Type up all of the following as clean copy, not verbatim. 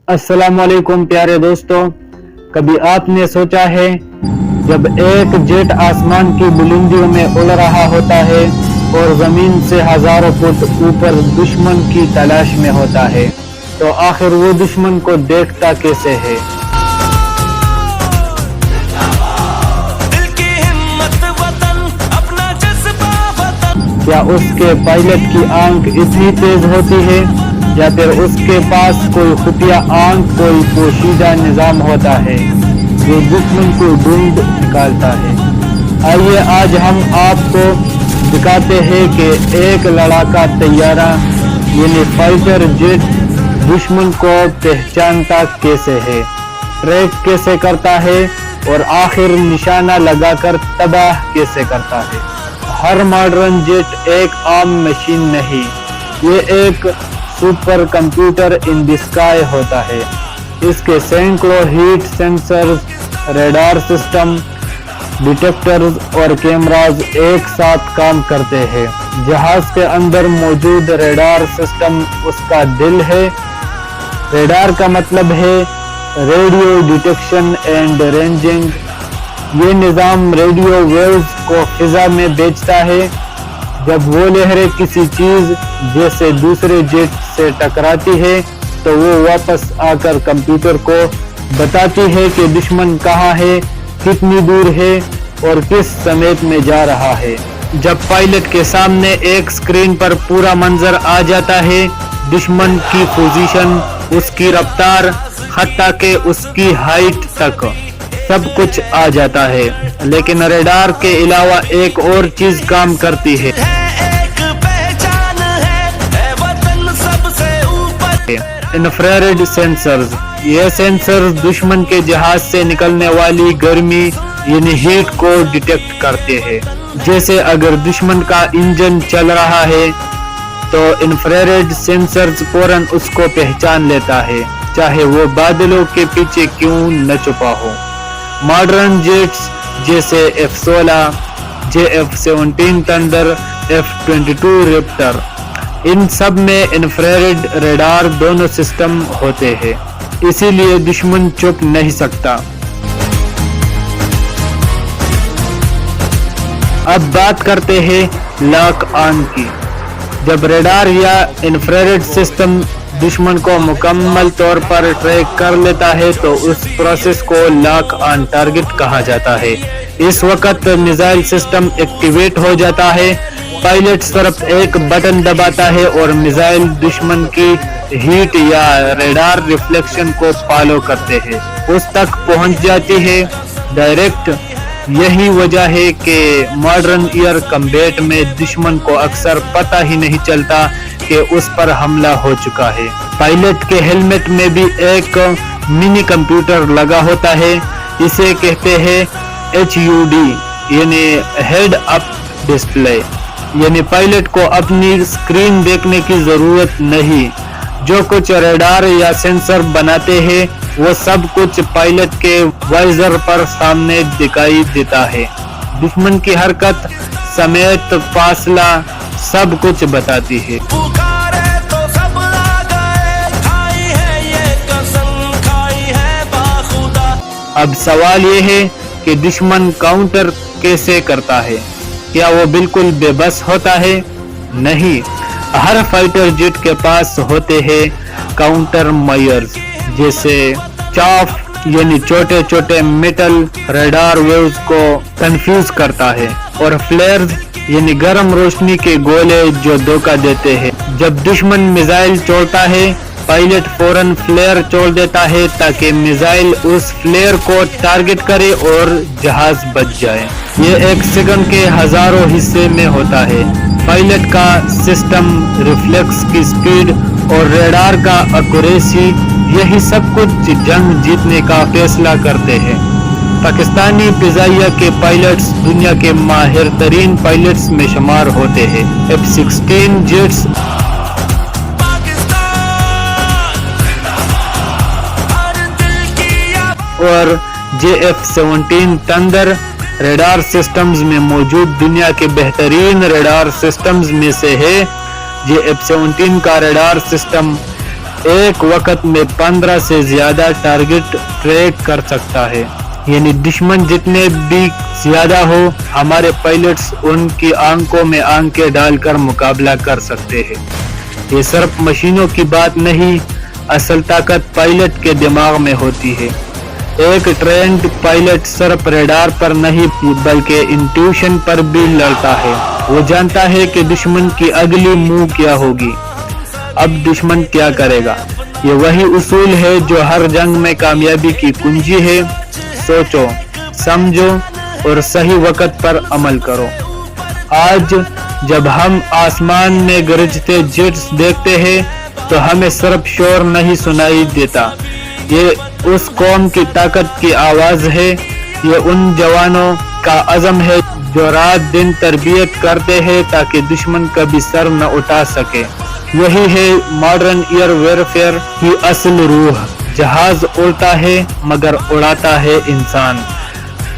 अस्सलाम वालेकुम प्यारे दोस्तों, कभी आपने सोचा है जब एक जेट आसमान की बुलंदियों में उड़ रहा होता है और जमीन से हजारों फुट ऊपर दुश्मन की तलाश में होता है, तो आखिर वो दुश्मन को देखता कैसे है? क्या उसके पायलट की आंख इतनी तेज होती है या फिर उसके पास कोई खुफिया आंख, कोई पोशीदा निजाम होता है जो दुश्मन को ढूंढ निकालता है? आइए आज हम आपको दिखाते हैं कि एक लड़ाका तैयारा यानी फाइटर जेट दुश्मन को पहचानता कैसे है, ट्रैक कैसे करता है और आखिर निशाना लगाकर तबाह कैसे करता है। हर मॉडर्न जेट एक आम मशीन नहीं, ये एक super computer in the sky होता है। इसके सैकड़ों heat sensors, radar system, detectors और कैमरास एक साथ काम करते हैं। जहाज के अंदर मौजूद रेडार सिस्टम उसका दिल है। रेडार का मतलब है रेडियो डिटेक्शन एंड रेंजिंग। ये निज़ाम रेडियो वेव्स को फिजा में भेजता है। जब वो लहरें किसी चीज जैसे दूसरे जेट से टकराती है तो वो वापस आकर कंप्यूटर को बताती है कि दुश्मन कहाँ है, कितनी दूर है और किस समेत में जा रहा है। जब पायलट के सामने एक स्क्रीन पर पूरा मंजर आ जाता है, दुश्मन की पोजीशन, उसकी रफ्तार, हत्ता के उसकी हाइट तक सब कुछ आ जाता है। लेकिन रेडार के अलावा एक और चीज काम करती है, इंफ्रारेड सेंसर्स। ये सेंसर्स दुश्मन के जहाज से निकलने वाली गर्मी यानी हीट को डिटेक्ट करते हैं। जैसे अगर दुश्मन का इंजन चल रहा है तो इंफ्रारेड सेंसर्स फौरन उसको पहचान लेता है, चाहे वो बादलों के पीछे क्यों न छुपा हो। मॉडर्न जेट्स जैसे F-16, JF-17 thunder, F-22 Raptor, इन सब में इंफ्रारेड रेडार दोनों सिस्टम होते हैं, इसीलिए दुश्मन छुप नहीं सकता। अब बात करते हैं लॉक ऑन की। जब रेडार या इंफ्रारेड सिस्टम दुश्मन को मुकम्मल तौर पर ट्रैक कर लेता है तो उस प्रोसेस को लॉक ऑन टारगेट कहा जाता है। इस वक्त मिसाइल सिस्टम एक्टिवेट हो जाता है। पायलट सिर्फ एक बटन दबाता है और मिसाइल दुश्मन की हीट या रेडार रिफ्लेक्शन को फॉलो करते हैं, उस तक पहुंच जाती है डायरेक्ट। यही वजह है कि मॉडर्न एयर कम्बैट में दुश्मन को अक्सर पता ही नहीं चलता कि उस पर हमला हो चुका है। पायलट के हेलमेट में भी एक मिनी कंप्यूटर लगा होता है, इसे कहते हैं HUD यानी हेड अप डिस्प्ले। यानी पायलट को अपनी स्क्रीन देखने की जरूरत नहीं, जो कुछ रेडार या सेंसर बनाते हैं वो सब कुछ पायलट के वाइजर पर सामने दिखाई देता है। दुश्मन की हरकत समेत फासला सब कुछ बताती है। अब सवाल ये है कि दुश्मन काउंटर कैसे करता है? क्या वो बिल्कुल बेबस होता है? नहीं, हर फाइटर जेट के पास होते हैं काउंटर मायर्स, जैसे चाफ यानी छोटे छोटे मेटल रेडार वेव्स को कंफ्यूज करता है, और फ्लेयर्स यानी गर्म रोशनी के गोले जो धोखा देते हैं। जब दुश्मन मिसाइल छोड़ता है, पायलट फौरन फ्लेयर छोड़ देता है ताकि मिसाइल उस फ्लेयर को टारगेट करे और जहाज बच जाए। ये एक सेकंड के हजारों हिस्से में होता है। पायलट का सिस्टम, रिफ्लेक्स की स्पीड और रेडार का एक्यूरेसी, यही सब कुछ जंग जीतने का फैसला करते हैं। पाकिस्तानी फिजाइया के पायलट्स दुनिया के माहिर तरीन पायलट्स में शुमार होते हैं। F-16 जेट्स और JF-17 थंडर रेडार सिस्टम्स में मौजूद दुनिया के बेहतरीन रेडार सिस्टम्स में से है। JF-17 का रेडार सिस्टम एक वक्त में 15 से ज्यादा टारगेट ट्रैक कर सकता है, यानी दुश्मन जितने भी ज्यादा हो हमारे पायलट्स उनकी आंखों में आंखें डालकर मुकाबला कर सकते हैं। ये सिर्फ मशीनों की बात नहीं, असल ताकत पायलट के दिमाग में होती है। एक ट्रेंड पायलट सिर्फ रेडार पर नहीं बल्कि इंट्यूशन पर भी लड़ता है। वो जानता है कि दुश्मन की अगली मूव क्या होगी, अब दुश्मन क्या करेगा। ये वही उसूल है जो हर जंग में कामयाबी की कुंजी है। सोचो, समझो और सही वक्त पर अमल करो। आज जब हम आसमान में गरजते जेट्स देखते हैं तो हमें सिर्फ शोर नहीं सुनाई देता, ये उस कौम की ताकत की आवाज है। ये उन जवानों का अज़म है जो रात दिन तरबियत करते हैं ताकि दुश्मन कभी सर न उठा सके। यही है मॉडर्न एयर वेयरफेयर की असल रूह। जहाज उड़ता है मगर उड़ाता है इंसान,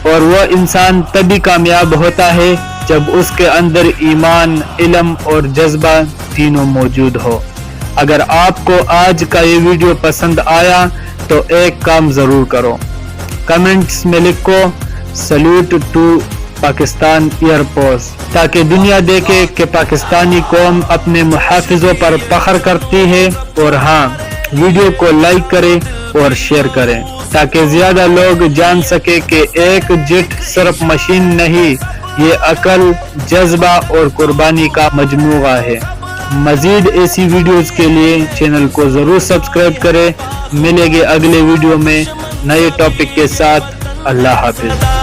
और वो इंसान तभी कामयाब होता है जब उसके अंदर ईमान, इल्म और जज्बा तीनों मौजूद हो। अगर आपको आज का ये वीडियो पसंद आया तो एक काम जरूर करो, कमेंट्स में लिखो salute to Pakistan air force, ताकि दुनिया देखे कि पाकिस्तानी कौम अपने मुहाफिजों पर फख्र करती है। और हाँ, वीडियो को लाइक करें और शेयर करें ताकि ज्यादा लोग जान सके कि एक जेट सिर्फ मशीन नहीं, ये अकल, जज्बा और कुर्बानी का मजमूआ है। मजीद ऐसी वीडियोस के लिए चैनल को जरूर सब्सक्राइब करें। मिलेंगे अगले वीडियो में नए टॉपिक के साथ। अल्लाह हाफिज।